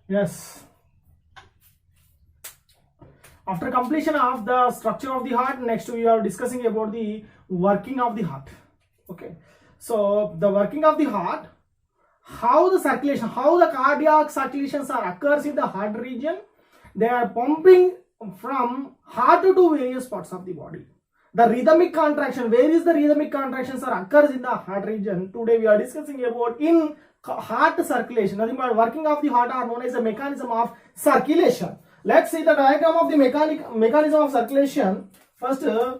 Yes. After completion of the structure of the heart, next we are discussing about the working of the heart. Okay. So the working of the heart, how the circulation, how the cardiac circulations are occurs in the heart region. They are pumping from heart to various parts of the body. The rhythmic contraction, where is the rhythmic contractions are occurs in the heart region. Today we are discussing about in heart circulation. Nothing but working of the heart are known as a mechanism of circulation. Let's see the diagram of the mechanism of circulation. First, I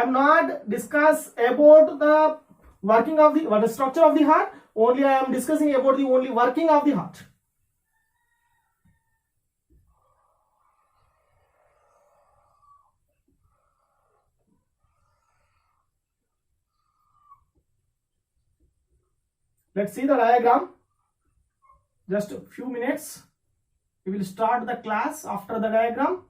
am not discuss about the working of the structure of the heart. Only I am discussing about the only working of the heart. Let's see the diagram. Just a few minutes. We will start the class after the diagram.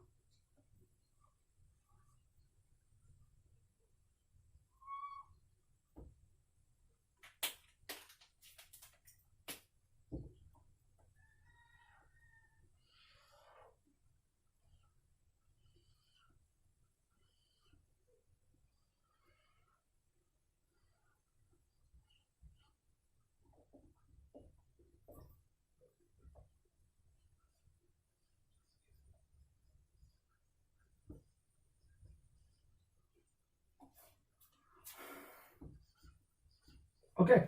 Okay.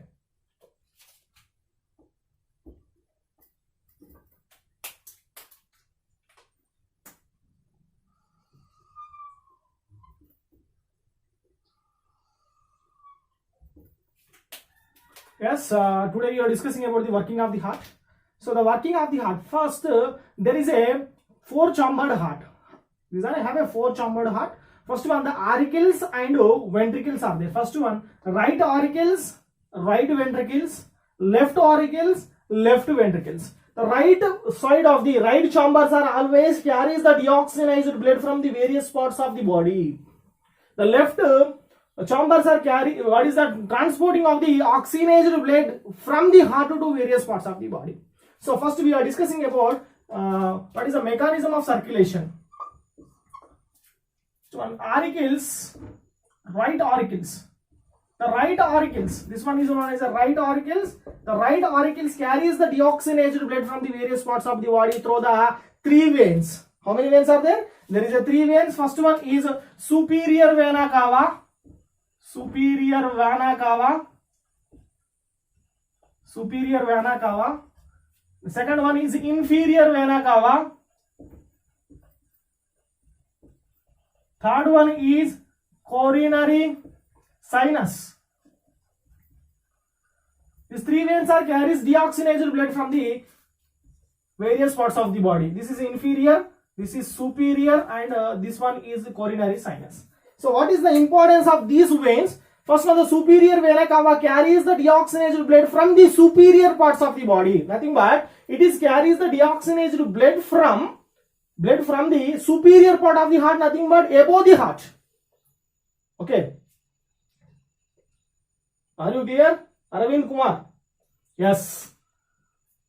Yes, today we are discussing about the working of the heart. So the working of the heart. First, there is a four-chambered heart. These are have a four-chambered heart. First one, the auricles and ventricles are there. First one, right auricles, right ventricles, left auricles, left ventricles. The right side of the right chambers are always carries the deoxygenized blood from the various parts of the body. The left chambers are carry what is that transporting of the oxygenated blood from the heart to various parts of the body. So first we are discussing about what is the mechanism of circulation. So auricles, right auricles. The right auricles, this one is known as the right auricles. The right auricles carries the deoxygenated blood from the various parts of the body through the three veins. How many veins are there? There is a three veins. First one is superior vena cava. Superior vena cava. Superior vena cava. The second one is inferior vena cava. Third one is coronary sinus. These three veins are carries deoxygenated blood from the various parts of the body. This is inferior, this is superior, and this one is coronary sinus. So what is the importance of these veins? First one, the superior vena cava carries the deoxygenated blood from the superior parts of the body. Nothing but it is carries the deoxygenated blood from the superior part of the heart, nothing but above the heart. Okay. Are you there? Arvind Kumar. Yes.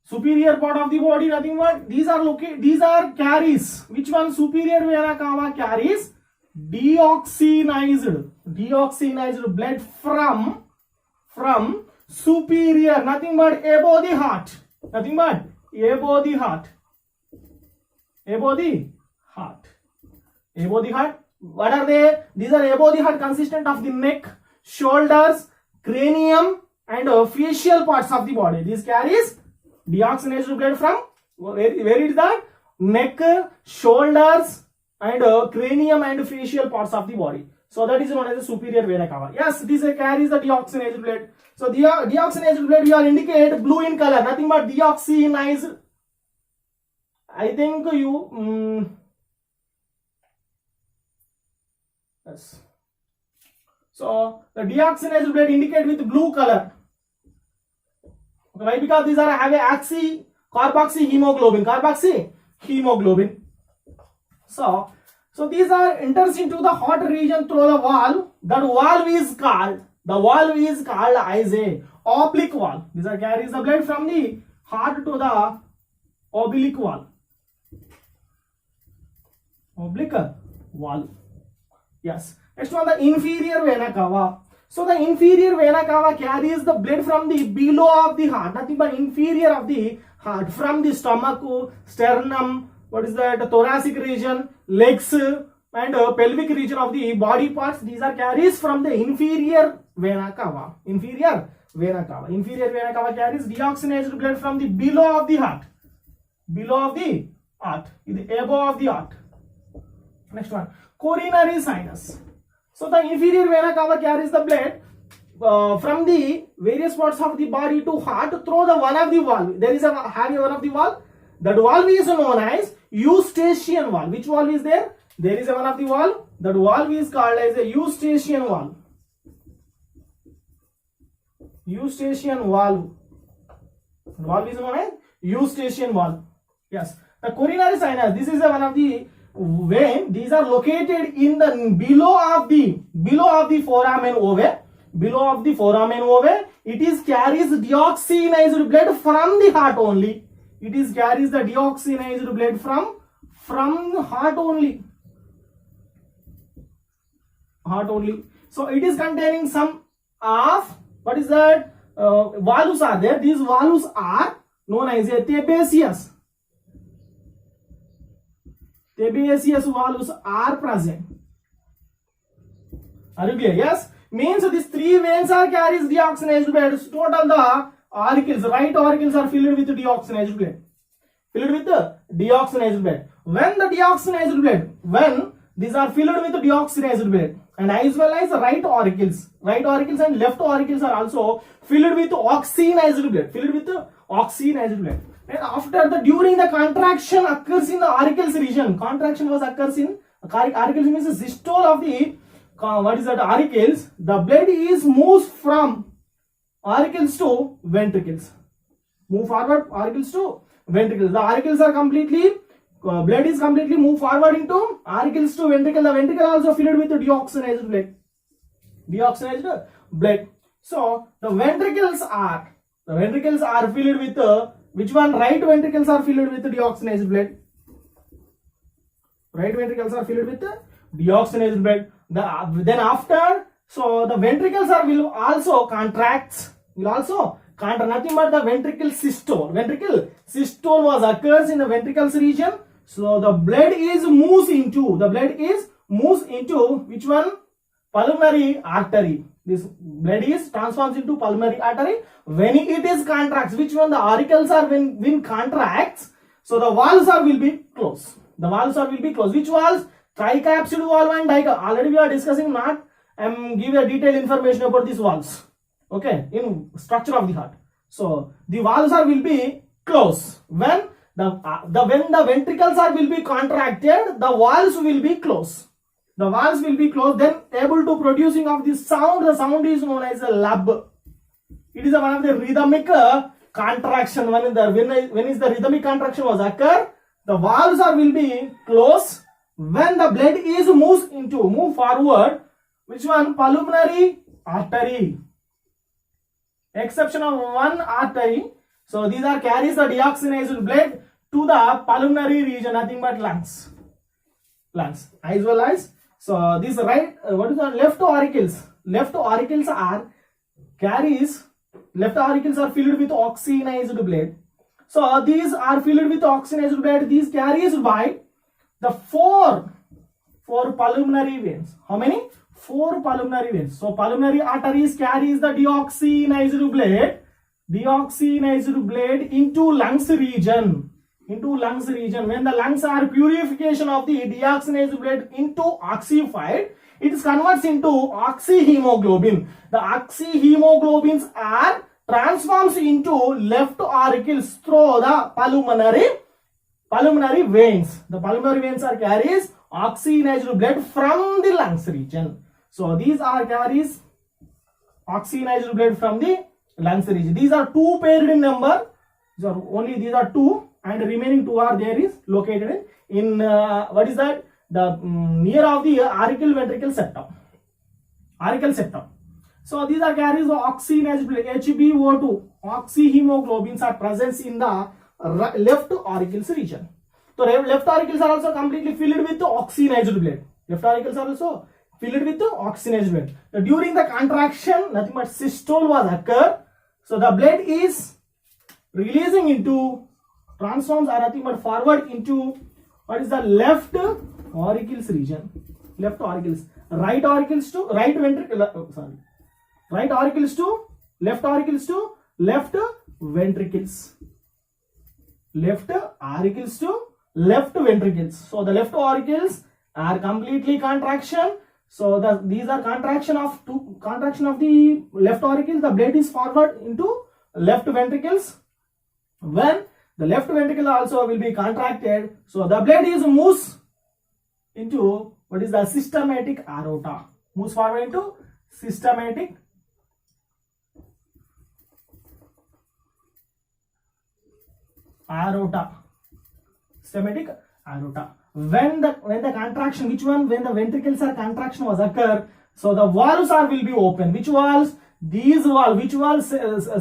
Superior part of the body, nothing but these are carries. Which one? Superior vena cava carries deoxygenized blood from superior, nothing but above the heart. Nothing but above the heart. Above the heart. Above the heart. What are they? These are above the heart, consistent of the neck, shoulders, cranium, and facial parts of the body. This carries deoxygenated blood from where is that? Neck, shoulders, and cranium and facial parts of the body. So that is known as the superior vena cava. Yes, this carries the deoxygenated blood. So the deoxygenated blood we are indicate blue in color, nothing but deoxygenized. I think you yes. So the deoxygenized blood indicate with blue color. Why? Because these are have a carboxy hemoglobin. So these are enters into the heart region through the valve. That valve is called as a oblique valve. These are carries the blood from the heart to the oblique valve. Oblique valve. Yes. Next one, the inferior vena cava. So the inferior vena cava carries the blood from the below of the heart, nothing but inferior of the heart, from the stomach, sternum, what is that, the thoracic region, legs, and pelvic region of the body parts. These are carries from the inferior vena cava. Inferior vena cava carries deoxygenated blood from the below of the heart, above of the heart. Next one, coronary sinus. So the inferior vena cava carries the blood from the various parts of the body to heart through the one of the valve. There is a one of the valve. That valve is known as Eustachian valve. Which valve is there? There is a one of the valve. That valve is called as a Eustachian valve. Eustachian valve. Valve is known as Eustachian valve. Yes. The coronary sinus. This is one of the vein. These are located in the below of the foramen ovale. Below of the foramen ovale. It is carries deoxygenized blood from the heart only. It is carries the deoxygenized blood from the heart only. So it is containing some of, what is that, valves are there. These valves are known as a Thebaceous. Thebaceous valves are present. Are you clear? Yes. Means these three veins are carries deoxygenized blood. Total the auricles, right auricles are filled with deoxygenized blood. When these are filled with deoxygenized blood, and as well as right auricles and left auricles are also filled with oxygenized blood. And after during the contraction occurs in the auricles region. Auricles means the systole of the auricles. The blood is moves from auricles to ventricles. Move forward auricles to ventricles. The auricles are completely blood is completely moved forward into auricles to ventricle. The ventricle also filled with deoxygenized blood. So the ventricles are filled with which one? Right ventricles are filled with deoxygenized blood. Right ventricles are filled with deoxygenized blood. Then after, so the ventricles will also contract. Nothing but the ventricle systole. Ventricle systole was occurs in the ventricles region. So the blood is moves into which one? Pulmonary artery. This blood is transforms into pulmonary artery. When it is contracts, which one? The auricles are when contracts. So the valves will be closed. Which valves? Tricapsule valve and dicapsule. Already we are discussing. Not give a detailed information about these valves. Okay, in structure of the heart. So the valves will be closed. When the ventricles will be contracted, the valves will be closed. Then able to producing of the sound. The sound is known as a lub. It is one of the rhythmic contraction. When is the rhythmic contraction was occur, the valves will be closed. When the blood is move forward, which one? Pulmonary artery. Exception of one artery. So these are carries the deoxygenized blood to the pulmonary region, nothing but lungs. As well as, so this right, what is the left auricles? Left auricles are filled with oxygenized blood. So these are filled with oxygenized blood. These carries by the four pulmonary veins. How many? 4 pulmonary veins. So pulmonary arteries carries the deoxygenized blood into lungs region. When the lungs are purification of the deoxygenized blood into oxified, it converts into oxyhemoglobin. The oxyhemoglobins are transforms into left auricles through the pulmonary veins. The pulmonary veins are carries oxygenized blood from the lungs region. So these are carries oxygenized blood from the lungs region. These are two paired in number. So only these are two, and the remaining two are there is located in what is that? The near of the auricle ventricle septum. Auricle septum. So these are carries of oxygenation, HbO2, oxyhemoglobins are present in the left auricles region. So left auricles are also completely filled with oxygenated blood. Left auricles are also filled with oxygenated blood. So during the contraction, nothing but systole was occur. So the blood is releasing into, transforms are nothing but forward into what is the left auricles region. Left auricles. Right auricles to right ventricle. Right auricles to left auricles to left ventricles. Left auricles to left ventricles. So the left auricles are completely contraction. So these are contraction of the left auricles. The blood is forward into left ventricles. When the left ventricle also will be contracted, so the blood is moves into what is the systematic aorta. Moves forward into systematic aorta. Systematic aorta. When the contraction, which one? When the ventricles are contraction was occur, so the valves will be open. Which valves? These valves. Which valves?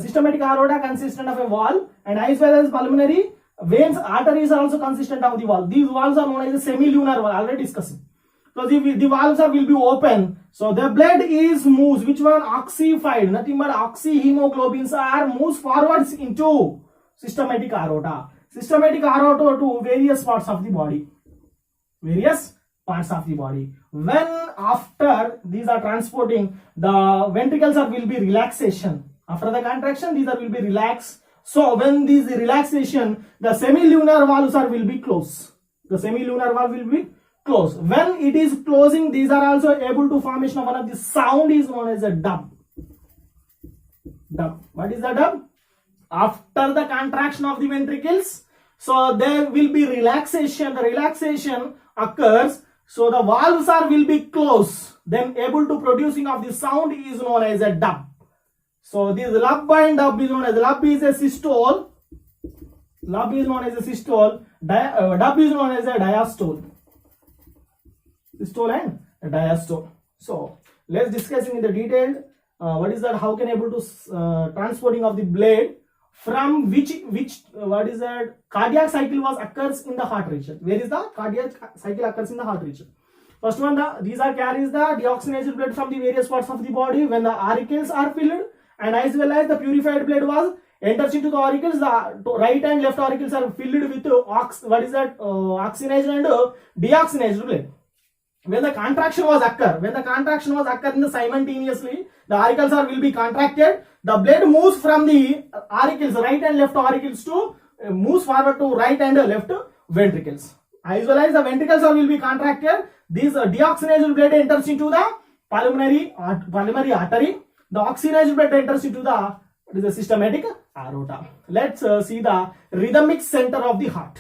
Systematic aorta consistent of a valve, and as well as pulmonary veins, arteries are also consistent of the valve. These valves are known as a semilunar valve. Already discussing. So the valves will be open. So the blood is moves. Which one? Oxyfied. Nothing but oxyhemoglobins are moves forwards into systematic aorta. Systematic aorta to various parts of the body. Various parts of the body. When after these are transporting, the ventricles will be relaxation. After the contraction, these will be relaxed. So when these relaxation, the semilunar valves will be closed. The semilunar valve will be closed. When it is closing, these are also able to formation of one of the sound is known as a dub. Dub. What is the dub? After the contraction of the ventricles, so there will be relaxation. The relaxation occurs. So the valves will be closed. Then able to producing of the sound is known as a dub. So this lub and dub is known as, lub is a systole. Lub is known as a systole. Dub is known as a diastole. Systole and diastole. So let's discussing in the detail what is that, how can able to transporting of the blood from which what is that, cardiac cycle was occurs in the heart region. Where is the cardiac cycle occurs in the heart region? First one, these are carries the deoxygenated blood from the various parts of the body when the auricles are filled, and as well as the purified blood was enters into the auricles. The right and left auricles are filled with oxygenated and deoxygenated blood. When the contraction was occur, in the simultaneously, the auricles will be contracted. The blood moves from the auricles, right and left auricles to moves forward to right and left ventricles. As well as the ventricles will be contracted. This deoxygenated blood enters into the pulmonary artery. The oxygenated blood enters into the systematic aorta. Let's see the rhythmic center of the heart.